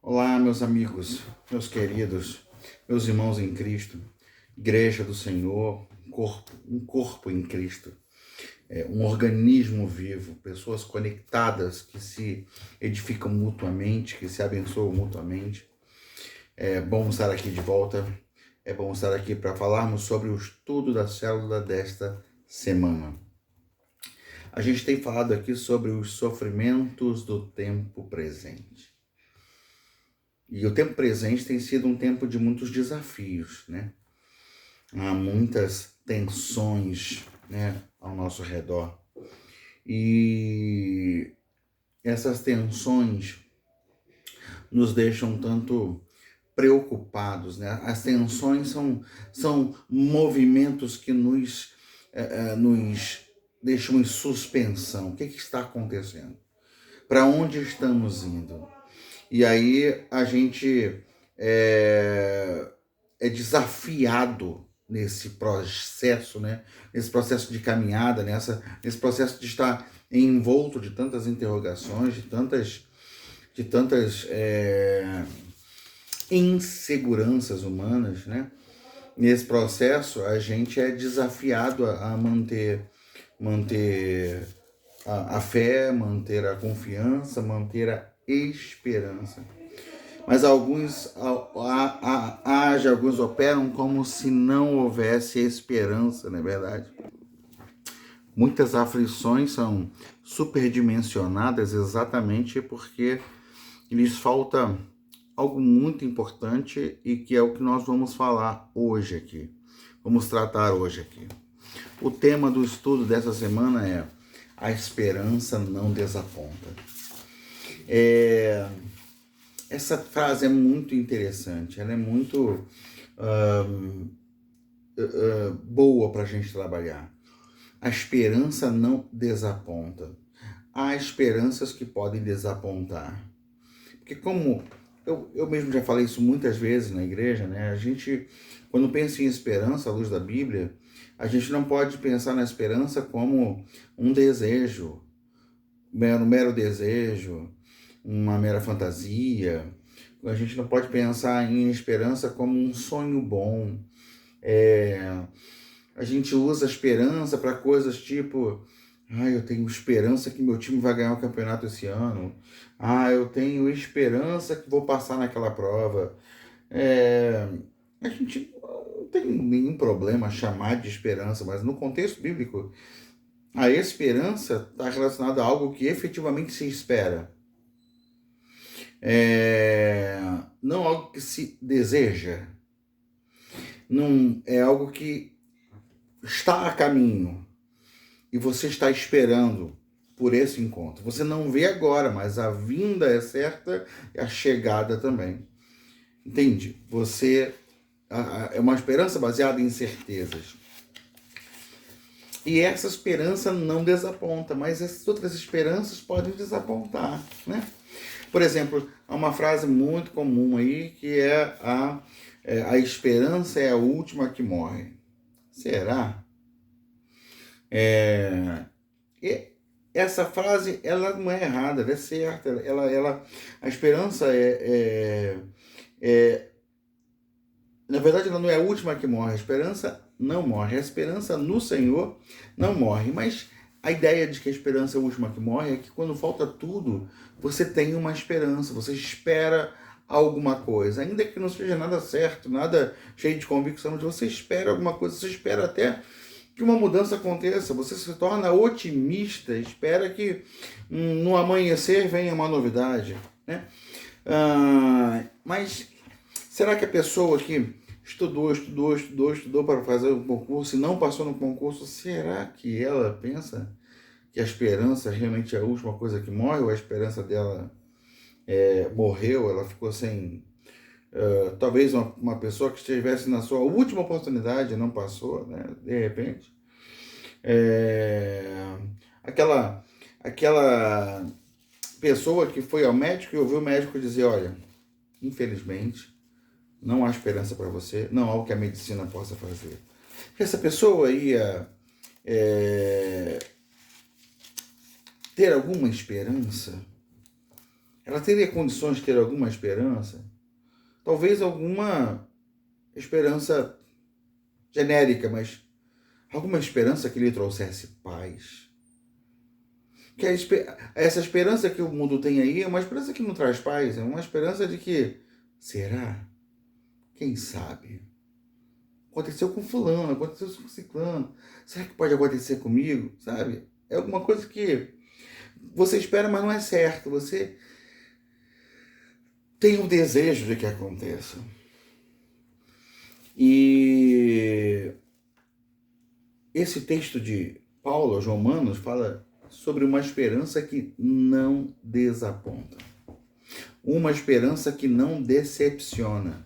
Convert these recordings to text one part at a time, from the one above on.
Olá, meus amigos, meus queridos, meus irmãos em Cristo, Igreja do Senhor, um corpo em Cristo, um organismo vivo, pessoas conectadas que se edificam mutuamente, que se abençoam mutuamente. É bom estar aqui de volta, é bom estar aqui para falarmos sobre o estudo da célula desta semana. A gente tem falado aqui sobre os sofrimentos do tempo presente. E o tempo presente tem sido um tempo de muitos desafios, né? Há muitas tensões, né, ao nosso redor. E essas tensões nos deixam um tanto preocupados, né? As tensões são movimentos que nos deixam em suspensão. O que está acontecendo? Para onde estamos indo? E aí a gente é desafiado nesse processo, né? Nesse processo de caminhada, nesse processo de estar envolto de tantas interrogações, de tantas inseguranças humanas, né? Nesse processo a gente é desafiado a manter a fé, manter a confiança, manter a esperança. Mas alguns operam como se não houvesse esperança, não é verdade? Muitas aflições são superdimensionadas exatamente porque lhes falta algo muito importante e que é o que nós vamos falar hoje aqui. Vamos tratar hoje aqui. O tema do estudo dessa semana é a esperança não desaponta. Essa frase é muito interessante, ela é muito boa para a gente trabalhar. A esperança não desaponta. Há esperanças que podem desapontar. Porque como eu mesmo já falei isso muitas vezes na igreja, né? A gente, quando pensa em esperança à luz da Bíblia, a gente não pode pensar na esperança como um desejo, mero desejo, uma mera fantasia. A gente não pode pensar em esperança como um sonho bom. A gente usa a esperança para coisas tipo: eu tenho esperança que meu time vai ganhar o campeonato esse ano. Eu tenho esperança que vou passar naquela prova. A gente não tem nenhum problema chamar de esperança, mas no contexto bíblico, a esperança está relacionada a algo que efetivamente se espera. Não algo que se deseja. Não é algo que está a caminho e você está esperando por esse encontro. Você não vê agora, mas a vinda é certa e a chegada também. Entende? É uma esperança baseada em certezas. E essa esperança não desaponta, mas essas outras esperanças podem desapontar, né? Por exemplo, há uma frase muito comum aí que é a esperança é a última que morre. Será? E essa frase, ela não é errada, ela é certa. A esperança na verdade, ela não é a última que morre. A esperança não morre. A esperança no Senhor não morre. Mas a ideia de que a esperança é a última que morre é que quando falta tudo, você tem uma esperança, você espera alguma coisa. Ainda que não seja nada certo, nada cheio de convicção, mas você espera alguma coisa, você espera até que uma mudança aconteça, você se torna otimista, espera que no amanhecer venha uma novidade, né? Mas será que a pessoa que estudou para fazer o concurso e não passou no concurso, será que ela pensa que a esperança realmente é a última coisa que morre, ou a esperança dela morreu, ela ficou sem... talvez uma pessoa que estivesse na sua última oportunidade e não passou, né? De repente. Aquela pessoa que foi ao médico e ouviu o médico dizer: olha, infelizmente, não há esperança para você, não há o que a medicina possa fazer. Essa pessoa ia ter alguma esperança? ela teria condições de ter alguma esperança? Talvez alguma esperança genérica, mas alguma esperança que lhe trouxesse paz. Que essa esperança que o mundo tem aí é uma esperança que não traz paz, é uma esperança de que, será? Quem sabe? Aconteceu com fulano, aconteceu com ciclano. Será que pode acontecer comigo? Sabe? É alguma coisa que você espera, mas não é certo. Você tem um desejo de que aconteça. E esse texto de Paulo aos Romanos fala sobre uma esperança que não desaponta. Uma esperança que não decepciona.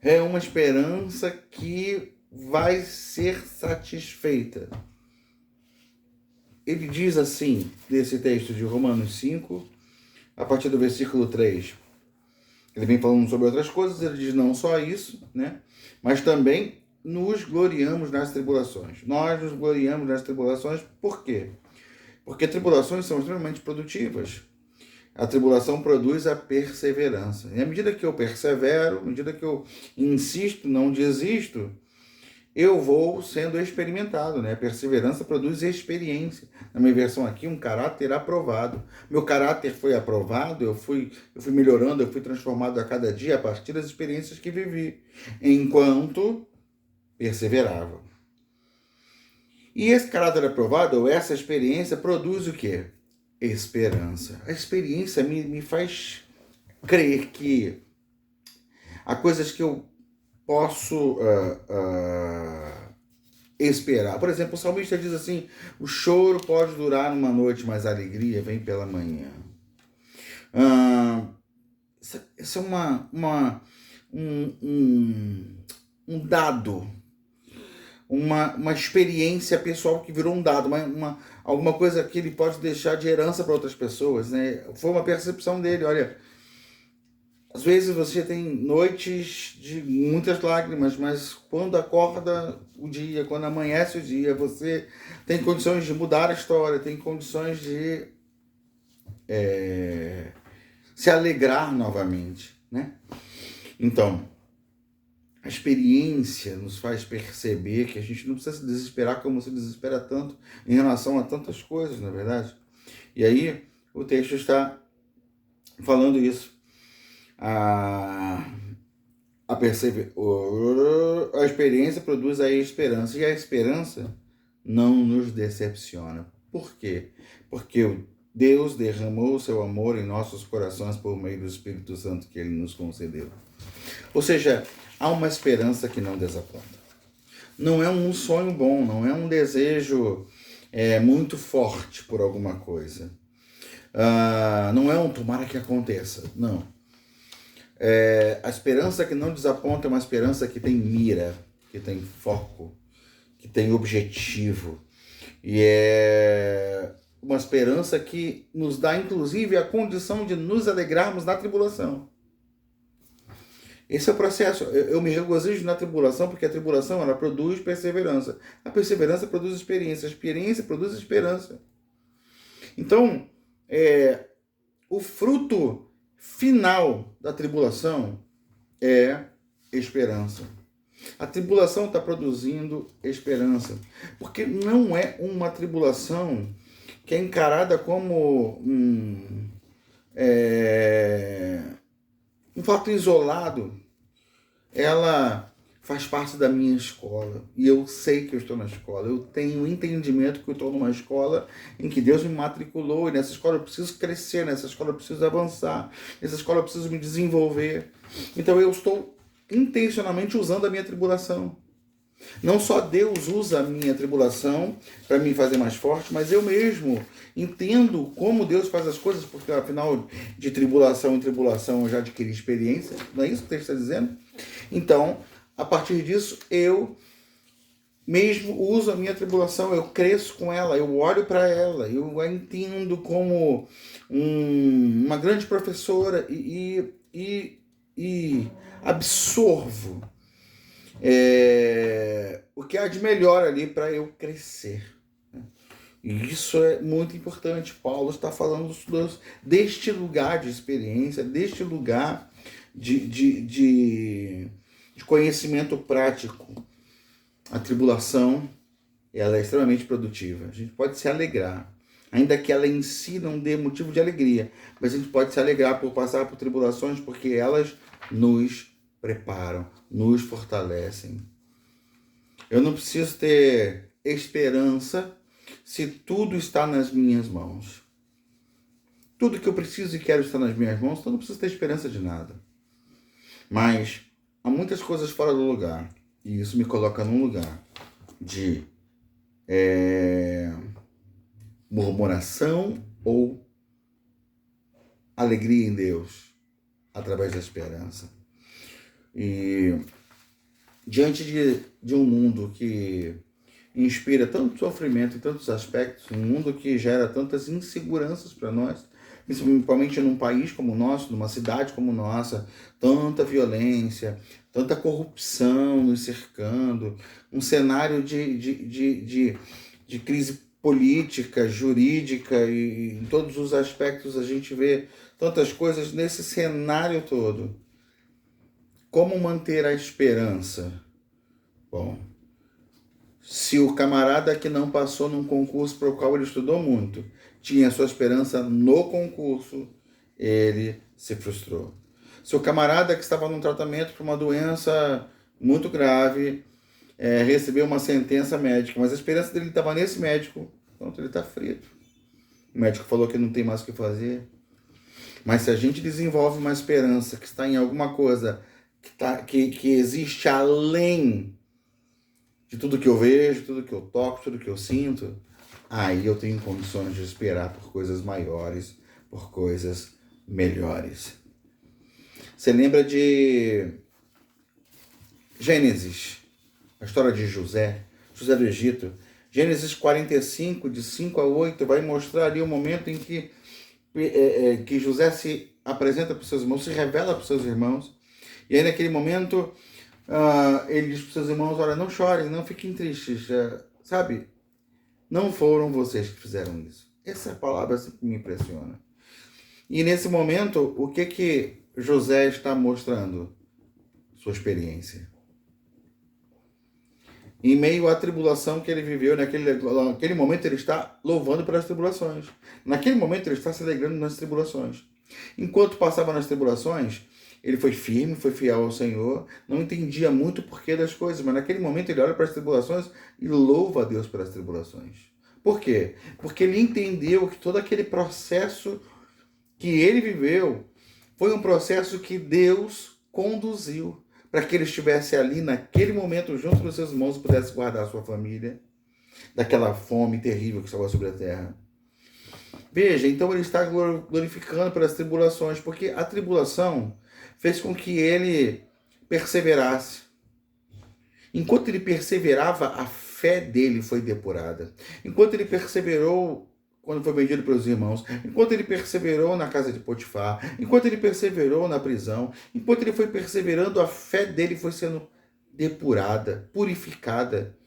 É uma esperança que vai ser satisfeita. Ele diz assim, desse texto de Romanos 5, a partir do versículo 3. Ele vem falando sobre outras coisas, ele diz não só isso, né? Mas também nos gloriamos nas tribulações. Nós nos gloriamos nas tribulações, por quê? Porque tribulações são extremamente produtivas. A tribulação produz a perseverança. E à medida que eu persevero, à medida que eu insisto, não desisto, eu vou sendo experimentado, né? A perseverança produz experiência. Na minha versão aqui, um caráter aprovado. Meu caráter foi aprovado, eu fui melhorando, eu fui transformado a cada dia a partir das experiências que vivi, enquanto perseverava. E esse caráter aprovado, ou essa experiência, produz o quê? Esperança. A experiência me faz crer que há coisas que eu posso esperar. Por exemplo, o salmista diz assim: o choro pode durar uma noite, mas a alegria vem pela manhã. Isso é um dado, uma experiência pessoal que virou um dado, alguma coisa que ele pode deixar de herança para outras pessoas, né? Foi uma percepção dele, olha, às vezes você tem noites de muitas lágrimas, mas quando acorda o dia, quando amanhece o dia, você tem condições de mudar a história, tem condições de se alegrar novamente, né? Então, a experiência nos faz perceber que a gente não precisa se desesperar como se desespera tanto em relação a tantas coisas, na verdade. E aí o texto está falando isso. A experiência produz a esperança, e a esperança não nos decepciona. Por quê? Porque Deus derramou o seu amor em nossos corações por meio do Espírito Santo que Ele nos concedeu. Ou seja, há uma esperança que não desaponta. Não é um sonho bom, não é um desejo muito forte por alguma coisa. Não é um tomara que aconteça, não. A esperança que não desaponta é uma esperança que tem mira, que tem foco, que tem objetivo. E é uma esperança que nos dá, inclusive, a condição de nos alegrarmos na tribulação. Esse é o processo. Eu me regozijo na tribulação, porque a tribulação ela produz perseverança. A perseverança produz experiência. A experiência produz esperança. Então, o fruto final da tribulação é esperança. A tribulação está produzindo esperança. Porque não é uma tribulação que é encarada como um fato isolado. Ela faz parte da minha escola. E eu sei que eu estou na escola. Eu tenho um entendimento que eu estou numa escola em que Deus me matriculou. E nessa escola eu preciso crescer, nessa escola eu preciso avançar, nessa escola eu preciso me desenvolver. Então eu estou intencionalmente usando a minha tribulação. Não só Deus usa a minha tribulação para me fazer mais forte, mas eu mesmo entendo como Deus faz as coisas, porque afinal de tribulação em tribulação eu já adquiri experiência. Não é isso que o texto está dizendo? Então, a partir disso, eu mesmo uso a minha tribulação, eu cresço com ela, eu olho para ela, eu a entendo como uma grande professora e absorvo o que há de melhor ali para eu crescer. E isso é muito importante. Paulo está falando deste lugar de experiência, deste lugar de conhecimento prático. A tribulação, ela é extremamente produtiva. A gente pode se alegrar, ainda que ela em si não dê motivo de alegria, mas a gente pode se alegrar por passar por tribulações, porque elas nos preparam, nos fortalecem. Eu não preciso ter esperança se tudo está nas minhas mãos. Tudo que eu preciso e quero está nas minhas mãos, então eu não preciso ter esperança de nada. Mas há muitas coisas fora do lugar, e isso me coloca num lugar de murmuração ou alegria em Deus, através da esperança. E diante de um mundo que inspira tanto sofrimento em tantos aspectos, um mundo que gera tantas inseguranças para nós, principalmente num país como o nosso, numa cidade como nossa, tanta violência, tanta corrupção nos cercando, um cenário de crise política, jurídica, e em todos os aspectos a gente vê tantas coisas nesse cenário todo. Como manter a esperança? Bom, se o camarada que não passou num concurso para o qual ele estudou muito tinha sua esperança no concurso, ele se frustrou. Se o camarada que estava num tratamento para uma doença muito grave recebeu uma sentença médica, mas a esperança dele estava nesse médico, pronto, ele está frito. O médico falou que não tem mais o que fazer. Mas se a gente desenvolve uma esperança que está em alguma coisa que existe além de tudo que eu vejo, tudo que eu toco, tudo que eu sinto, aí eu tenho condições de esperar por coisas maiores, por coisas melhores. Você lembra de Gênesis, a história de José do Egito? Gênesis 45, de 5 a 8, vai mostrar ali o momento em que José se apresenta para os seus irmãos, se revela para os seus irmãos. E aí naquele momento ele diz para os seus irmãos: olha, não chorem, não fiquem tristes, sabe? Não foram vocês que fizeram isso. Essa palavra sempre me impressiona. E nesse momento, o que José está mostrando? Sua experiência. Em meio à tribulação que ele viveu, naquele momento ele está louvando pelas tribulações. Naquele momento ele está se alegrando nas tribulações. Enquanto passava nas tribulações, ele foi firme, foi fiel ao Senhor, não entendia muito o porquê das coisas, mas naquele momento ele olha para as tribulações e louva a Deus pelas tribulações. Por quê? Porque ele entendeu que todo aquele processo que ele viveu foi um processo que Deus conduziu para que ele estivesse ali naquele momento junto com seus irmãos e pudesse guardar a sua família daquela fome terrível que estava sobre a terra. Veja, então ele está glorificando pelas tribulações, porque a tribulação fez com que ele perseverasse. Enquanto ele perseverava, a fé dele foi depurada. Enquanto ele perseverou quando foi vendido pelos irmãos, enquanto ele perseverou na casa de Potifar, enquanto ele perseverou na prisão, enquanto ele foi perseverando, a fé dele foi sendo depurada, purificada,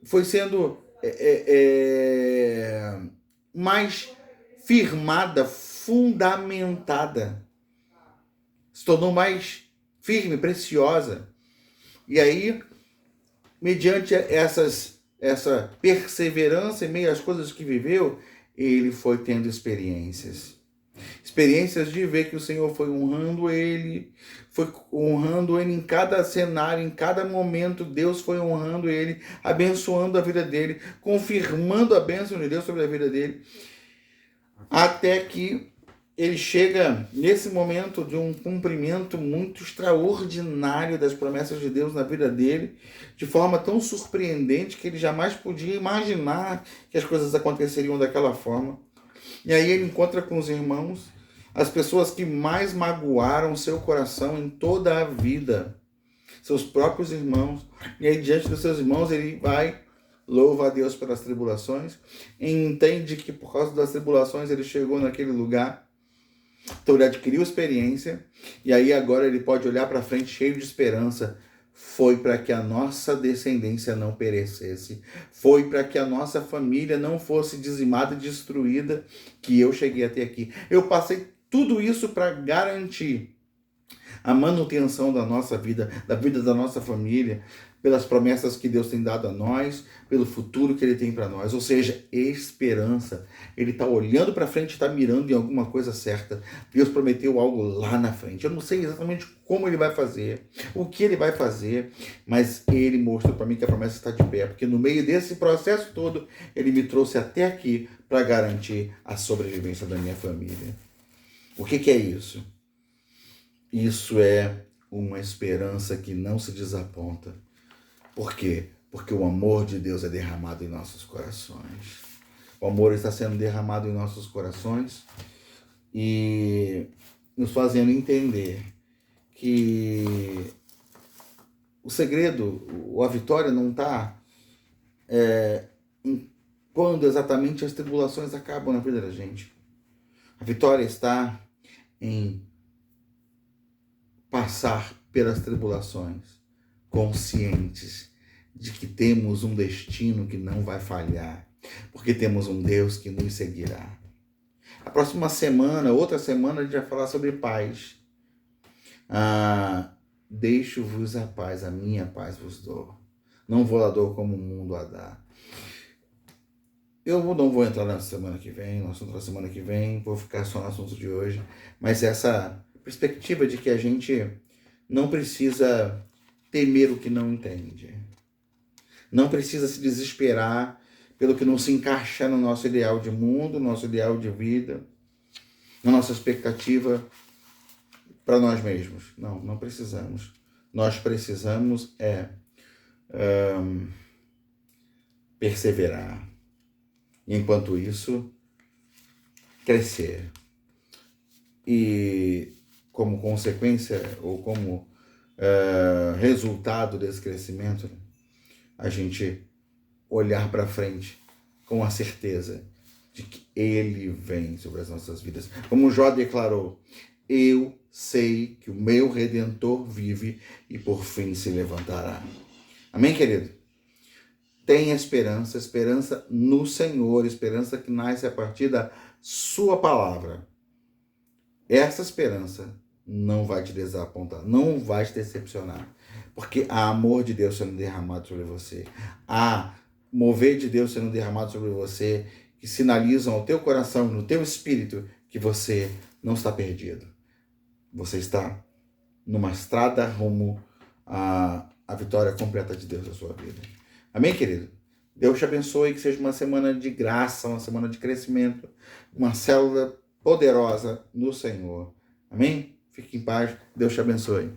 foi sendo mais firmada, fundamentada, se tornou mais firme, preciosa. E aí, mediante essa perseverança em meio às coisas que viveu, ele foi tendo experiências de ver que o Senhor foi honrando ele em cada cenário, em cada momento. Deus foi honrando ele, abençoando a vida dele, confirmando a bênção de Deus sobre a vida dele, até que ele chega nesse momento de um cumprimento muito extraordinário das promessas de Deus na vida dele, de forma tão surpreendente que ele jamais podia imaginar que as coisas aconteceriam daquela forma. E aí ele encontra com os irmãos, as pessoas que mais magoaram seu coração em toda a vida, seus próprios irmãos. E aí, diante dos seus irmãos, ele vai, louva a Deus pelas tribulações, e entende que por causa das tribulações ele chegou naquele lugar. Então ele adquiriu experiência, e aí agora ele pode olhar para frente cheio de esperança, foi para que a nossa descendência não perecesse, foi para que a nossa família não fosse dizimada e destruída, que eu cheguei até aqui. Eu passei tudo isso para garantir a manutenção da nossa vida, da vida da nossa família, pelas promessas que Deus tem dado a nós, pelo futuro que Ele tem para nós. Ou seja, esperança. Ele está olhando para frente, está mirando em alguma coisa certa. Deus prometeu algo lá na frente. Eu não sei exatamente como Ele vai fazer, o que Ele vai fazer, mas Ele mostrou para mim que a promessa está de pé, porque no meio desse processo todo, Ele me trouxe até aqui para garantir a sobrevivência da minha família. O que é isso? Isso é uma esperança que não se desaponta. Por quê? Porque o amor de Deus é derramado em nossos corações. O amor está sendo derramado em nossos corações e nos fazendo entender que o segredo, a vitória não está em quando exatamente as tribulações acabam na vida da gente. A vitória está em passar pelas tribulações conscientes de que temos um destino que não vai falhar, porque temos um Deus que nos seguirá. A próxima semana, outra semana, a gente vai falar sobre paz. Deixo-vos a paz, a minha paz vos dou. Não vou lá dou como o mundo a dá. Eu não vou entrar na semana que vem, no assunto da semana que vem, vou ficar só no assunto de hoje, mas essa perspectiva de que a gente não precisa temer o que não entende. Não precisa se desesperar pelo que não se encaixa no nosso ideal de mundo, no nosso ideal de vida, na nossa expectativa para nós mesmos. Não precisamos. Nós precisamos perseverar. E, enquanto isso, crescer. E como consequência ou como resultado desse crescimento, a gente olhar para frente com a certeza de que Ele vem sobre as nossas vidas. Como Jó declarou, eu sei que o meu Redentor vive e por fim se levantará. Amém, querido? Tenha esperança no Senhor, esperança que nasce a partir da sua palavra. Essa esperança não vai te desapontar, não vai te decepcionar, porque há amor de Deus sendo derramado sobre você, há mover de Deus sendo derramado sobre você, que sinalizam ao teu coração, no teu espírito, que você não está perdido. Você está numa estrada rumo à vitória completa de Deus na sua vida. Amém, querido? Deus te abençoe, que seja uma semana de graça, uma semana de crescimento, uma célula poderosa no Senhor. Amém? Fique em paz. Deus te abençoe.